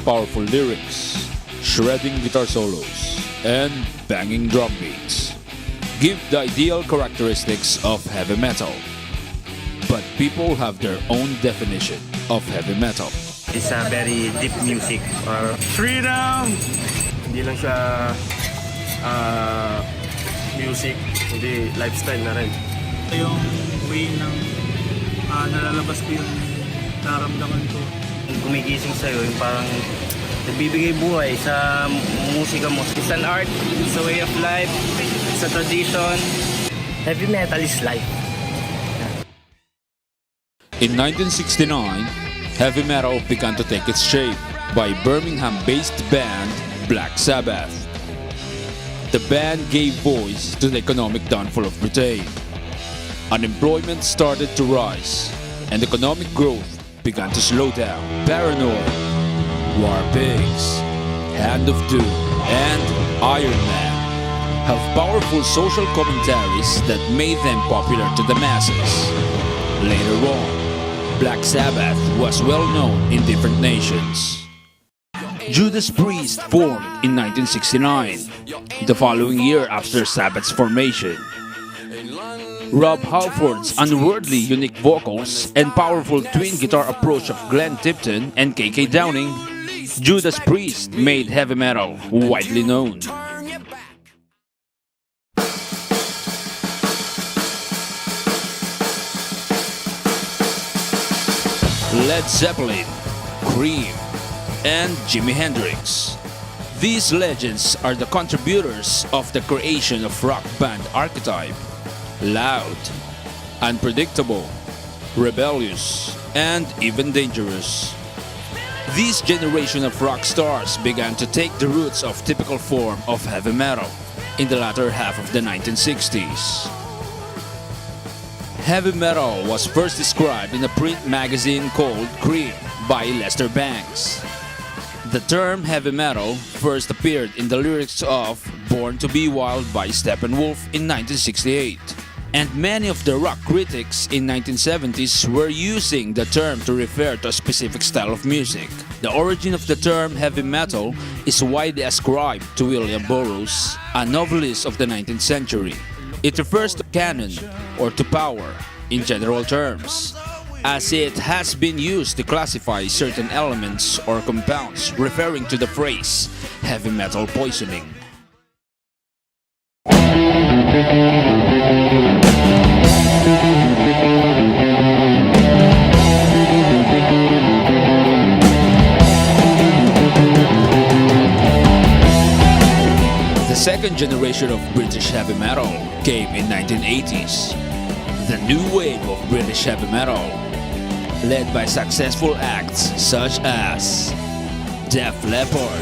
powerful lyrics, shredding guitar solos, and banging drum beats give the ideal characteristics of heavy metal. But people have their own definition of heavy metal. It's a very deep music or freedom! Hindi lang siya music, hindi lifestyle na rin. Yung way ng nalalabas ko yung naramdaman ko. Gumigising sa'yo, yung parang nagbibigay buhay sa musika mo. It's an art, it's a way of life, it's a tradition. Heavy metal is life. In 1969, heavy metal began to take its shape by Birmingham-based band Black Sabbath. The band gave voice to the economic downfall of Britain. Unemployment started to rise, and economic growth began to slow down. Paranoid, War Pigs, Hand of Doom, and Iron Man have powerful social commentaries that made them popular to the masses. Later on, Black Sabbath was well known in different nations. Judas Priest formed in 1969, the following year after Sabbath's formation. Rob Halford's unworldly unique vocals and powerful twin guitar approach of Glenn Tipton and KK Downing, Judas Priest made heavy metal widely known. Led Zeppelin, Cream, and Jimi Hendrix. These legends are the contributors of the creation of rock band archetype. Loud, unpredictable, rebellious, and even dangerous. This generation of rock stars began to take the roots of typical form of heavy metal in the latter half of the 1960s. Heavy metal was first described in a print magazine called Cream by Lester Bangs. The term heavy metal first appeared in the lyrics of Born to Be Wild by Steppenwolf in 1968. And many of the rock critics in 1970s were using the term to refer to a specific style of music. The origin of the term heavy metal is widely ascribed to William Burroughs, a novelist of the 19th century. It refers to canon or to power in general terms, as it has been used to classify certain elements or compounds, referring to the phrase heavy metal poisoning. The second generation of British heavy metal came in 1980s. The new wave of British heavy metal, led by successful acts such as Def Leppard,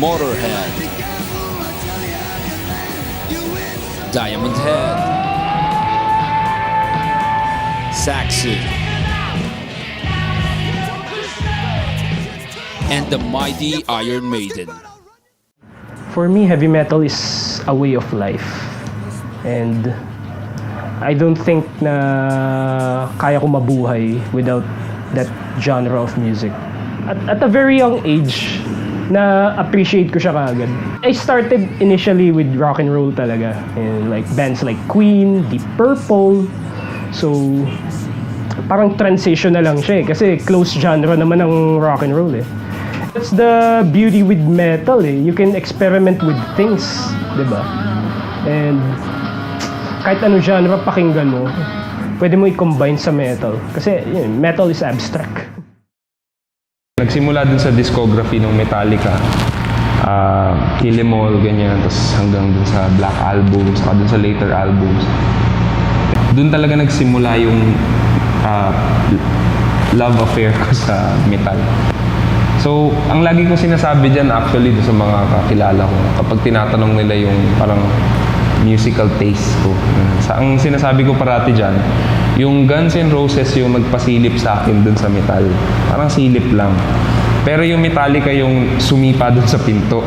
Motorhead, Diamond Head, Saxon, and the mighty Iron Maiden. For me, heavy metal is a way of life. And I don't think na kaya ko mabuhay without that genre of music. At a very young age, na-appreciate ko siya kaagad. I started initially with rock and roll talaga. And like bands like Queen, Deep Purple. So, parang transition na lang siya eh. Kasi close genre naman ng rock and roll eh. That's the beauty with metal eh. You can experiment with things, di ba? And kahit anong genre pakinggan mo, pwede mo i-combine sa metal. Kasi yun, metal is abstract. Nagsimula dun sa discography ng Metallica, Kill 'Em All, ganyan, tapos hanggang dun sa Black Album, saka dun sa later albums. Dun talaga nagsimula yung love affair ko sa metal. So, ang lagi kong sinasabi dyan actually sa mga kakilala ko, kapag tinatanong nila yung parang musical taste ko. Ang sinasabi ko parati dyan, yung Guns N' Roses yung nagpasilip sa akin dun sa metal. Parang silip lang. Pero yung Metallica yung sumipa dun sa pinto.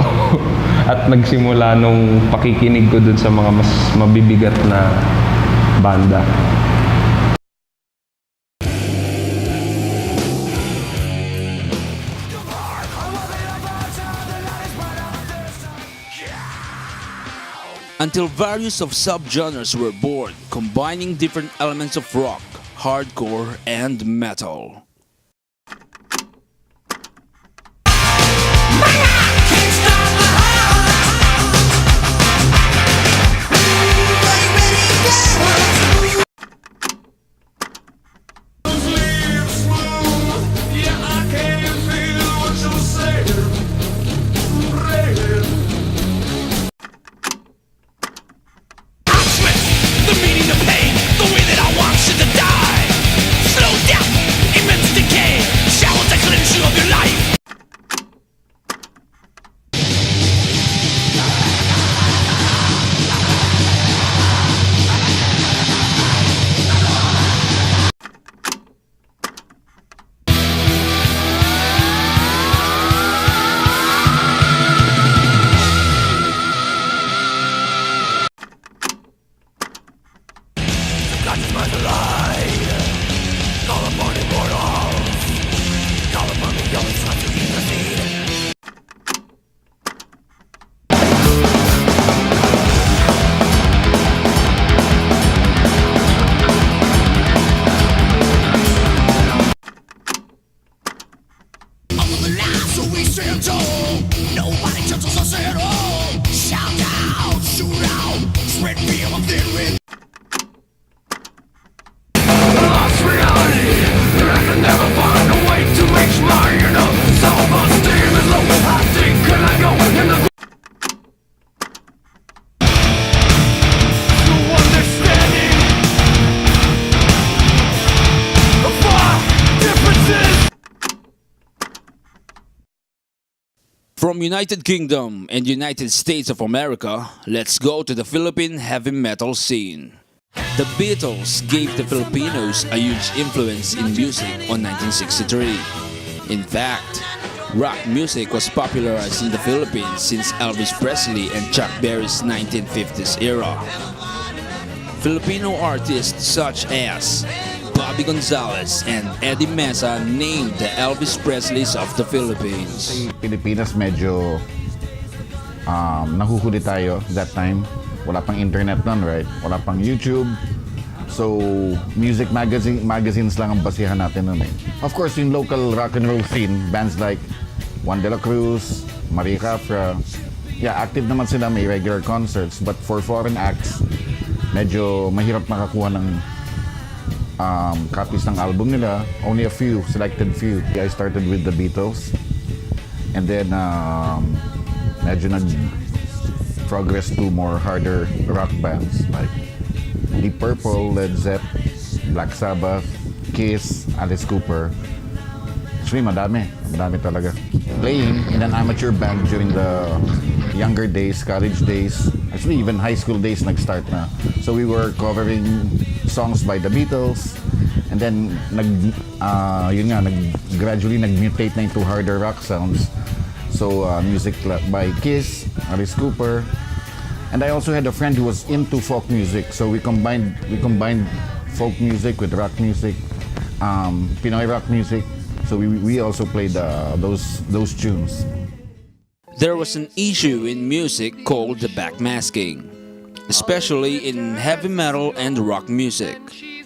At nagsimula nung pakikinig ko dun sa mga mas mabibigat na banda. until various of subgenres were born, combining different elements of rock, hardcore, and metal. From United Kingdom and United States of America, let's go to the Philippine heavy metal scene. The Beatles gave the Filipinos a huge influence in music on 1963. In fact, rock music was popularized in the Philippines since Elvis Presley and Chuck Berry's 1950s era. Filipino artists such as Bobby Gonzalez and Eddie Mesa named the Elvis Presleys of the Philippines. Pilipinas medyo nahuhuli tayo that time. Wala pang internet nun, right? Wala pang YouTube. So, music magazines lang ang basihan natin nun eh. Of course, yung local rock and roll scene, bands like Juan de la Cruz, Maria Capra, yeah, active naman sila, may regular concerts. But for foreign acts, medyo mahirap makakuha ng copies ng album nila. Only a few, selected few. I started with the Beatles. And then, medyo nag-progress to more harder rock bands like Deep Purple, Led Zepp, Black Sabbath, Kiss, Alice Cooper. Actually, madami talaga. Playing in an amateur band during the younger days, college days, actually even high school days nag-start na. So we were covering songs by the Beatles, and then gradually nag-mutate na into harder rock sounds. So music by Kiss, Alice Cooper, and I also had a friend who was into folk music. So we combined folk music with rock music, Pinoy rock music. So we also played those tunes. There was an issue in music called the backmasking, especially in heavy metal and rock music,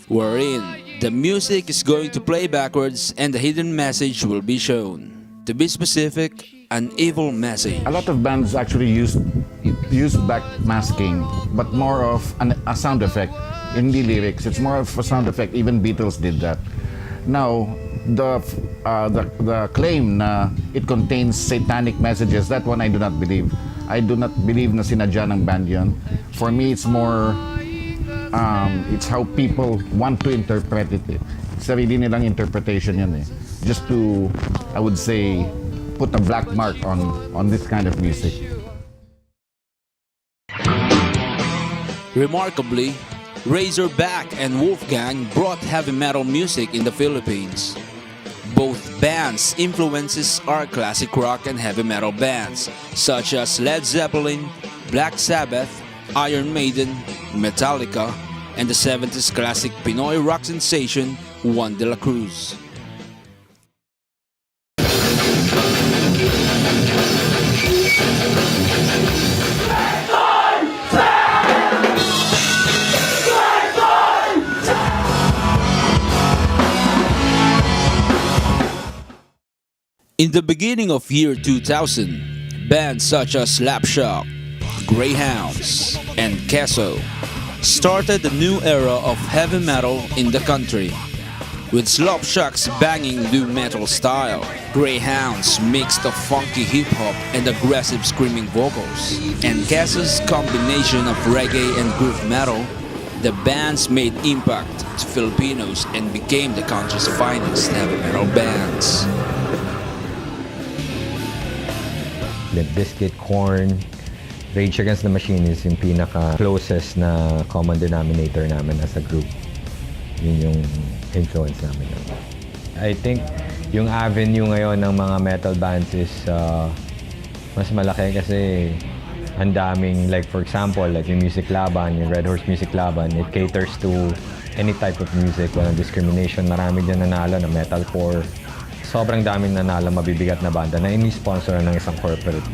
wherein the music is going to play backwards and the hidden message will be shown. To be specific, an evil message. A lot of bands actually use backmasking, but more of a sound effect. In the lyrics, it's more of a sound effect. Even Beatles did that. Now, the claim na it contains satanic messages, that one I do not believe. I do not believe na sinadya ng band yun. For me, it's more, it's how people want to interpret it. Sarili nilang interpretation yun eh. Just to, I would say, put a black mark on this kind of music. Remarkably, Razorback and Wolfgang brought heavy metal music in the Philippines. Both bands' influences are classic rock and heavy metal bands such as Led Zeppelin, Black Sabbath, Iron Maiden, Metallica, and the 70s classic Pinoy rock sensation Juan de la Cruz. In the beginning of year 2000, bands such as Slapshot, Greyhounds, and Queso started a new era of heavy metal in the country. With Slapshot's banging nu metal style, Greyhounds mixed of funky hip-hop and aggressive screaming vocals, and Queso's combination of reggae and groove metal, the bands made impact to Filipinos and became the country's finest heavy metal bands. Limp Bizkit, Korn, Rage Against the Machine is yung pinaka-closest na common denominator namin as a group. Yun yung influence namin. I think yung avenue ngayon ng mga metal bands is mas malaki kasi ang daming, like for example, like yung Music Laban, yung Red Horse Music Laban, it caters to any type of music, walang discrimination. Marami dyan nanalo na metalcore. Sobrang daming nanalo, mabibigat na banda na ini-sponsor ng isang corporate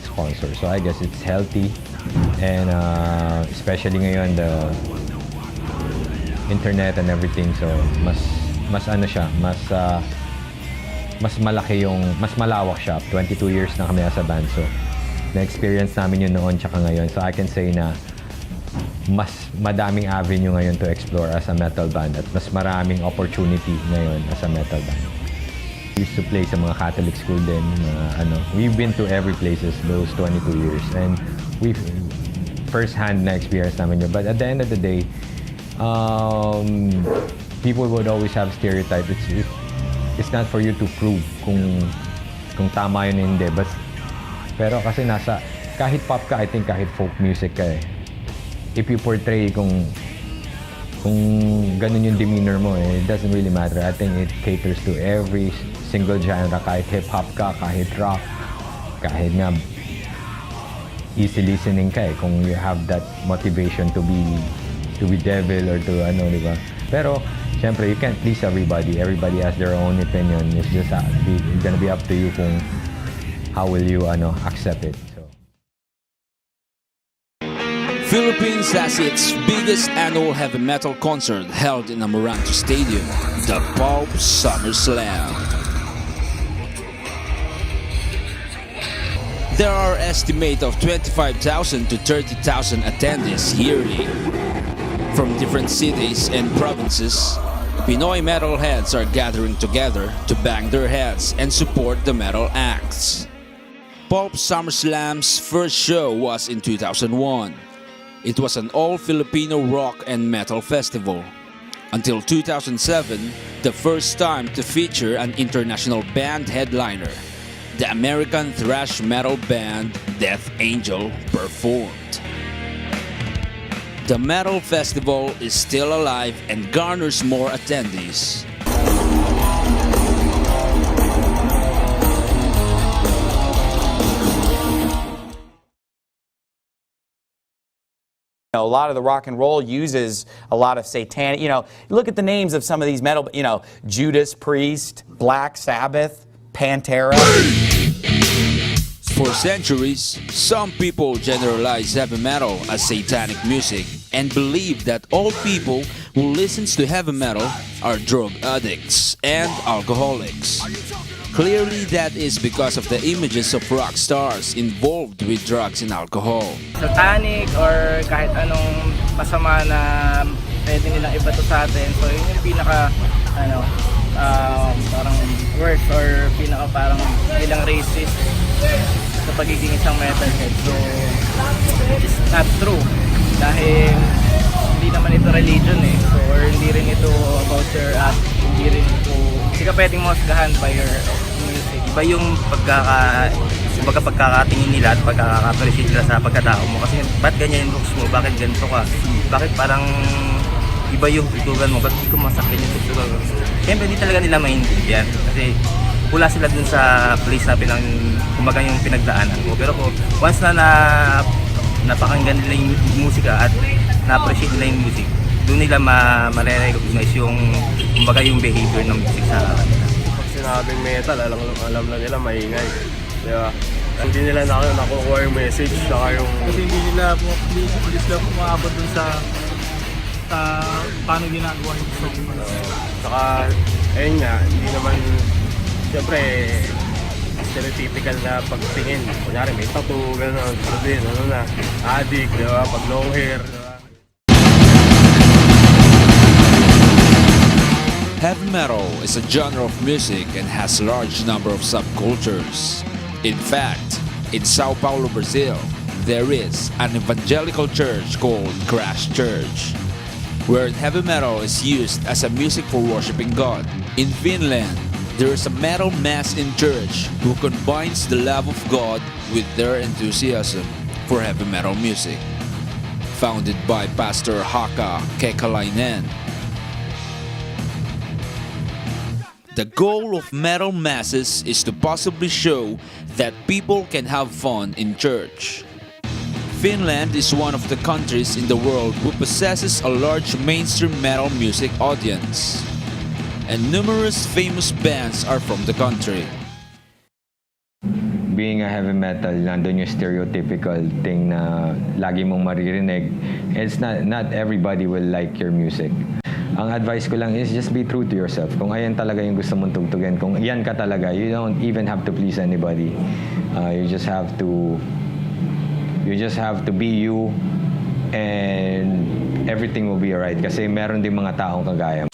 sponsor. So I guess it's healthy and especially ngayon the internet and everything, so mas ano siya, mas malaki yung, mas malawak siya. 22 years na kami as a band, so na-experience namin yun noon tsaka ngayon. So I can say na mas madaming avenue ngayon to explore as a metal band at mas maraming opportunity ngayon as a metal band. We used to play sa mga Catholic school din, we've been to every places those 22 years and we've first-hand na experience namin yun. But at the end of the day, people would always have stereotypes. It's not for you to prove kung tama yun o hindi. Pero kasi kahit pop ka, I think kahit folk music ka if you portray kung ganun yung demeanor mo, it doesn't really matter. I think it caters to every single genre, kahit hip-hop ka, kahit rock, kahit nga easy listening ka kung you have that motivation to be devil or to di ba? Pero syempre, you can't please everybody. Everybody has their own opinion. It's just gonna be up to you kung how will you accept it. So. Philippines has its biggest annual heavy metal concert held in Amoranto Stadium, the Pulp SummerSlam. There are estimates of 25,000 to 30,000 attendees yearly. From different cities and provinces, Pinoy metalheads are gathering together to bang their heads and support the metal acts. Pulp SummerSlam's first show was in 2001. It was an all-Filipino rock and metal festival. Until 2007, the first time to feature an international band headliner, the American thrash metal band Death Angel performed. The metal festival is still alive and garners more attendees. A lot of the rock and roll uses a lot of satanic, look at the names of some of these metal, Judas Priest, Black Sabbath, Pantera. For centuries, some people generalize heavy metal as satanic music and believe that all people who listen to heavy metal are drug addicts and alcoholics. Clearly, that is because of the images of rock stars involved with drugs and alcohol. Satanic or kahit anong masama na pwede nilang ibato sa atin. So yun yung pinaka parang worst or pinaka parang bilang racist sa pagiging isang metalhead. So it's not true dahil hindi naman ito religion so or hindi rin ito about your act, hindi ka pwedeng mahusgahan by your music. Iba yung pagkakatingin nila at pagkaka-appreciate nila sa pagkatao mo kasi ba't ganyan yung looks mo, bakit ganito ka, bakit parang iba yung tutugan mo, ba't di ko masakit yung tutugan mo. Siyempre hindi talaga nila maintindihan kasi wala sila dun sa place na kumaga yung pinagdaanan mo. Pero once na napakinggan nila yung musika at na-appreciate nila yung music, doon nila ma-recognize yung kumbaga yung behavior ng music sa kanila. Pag sinabing metal, alam na nila maingay. Diba? Hindi nila nakukuha yung message saka yung... Kasi hindi sila pumaabot dun sa paano ginagawa yung song. Saka, ayun nga, hindi naman Siyempre, stereotypical na pagtingin. Kunyari, may tattoo, gano'n. Sabihin, ano na, addict, di ba? Pag long hair, di ba? Heavy metal is a genre of music and has a large number of subcultures. In fact, in Sao Paulo, Brazil, there is an evangelical church called Crash Church, where heavy metal is used as a music for worshiping God. In Finland, there is a metal mass in church who combines the love of God with their enthusiasm for heavy metal music. Founded by Pastor Haka Kekalainen. The goal of metal masses is to possibly show that people can have fun in church. Finland is one of the countries in the world who possesses a large mainstream metal music audience, and numerous famous bands are from the country. Being a heavy metal, nandun yung stereotypical thing na lagi mong maririnig. It's not everybody will like your music. Ang advice ko lang is just be true to yourself. Kung ayan talaga yung gusto mong tugtugin, kung yan ka talaga, you don't even have to please anybody. You just have to be you, and everything will be alright. Kasi meron din mga taong kagaya.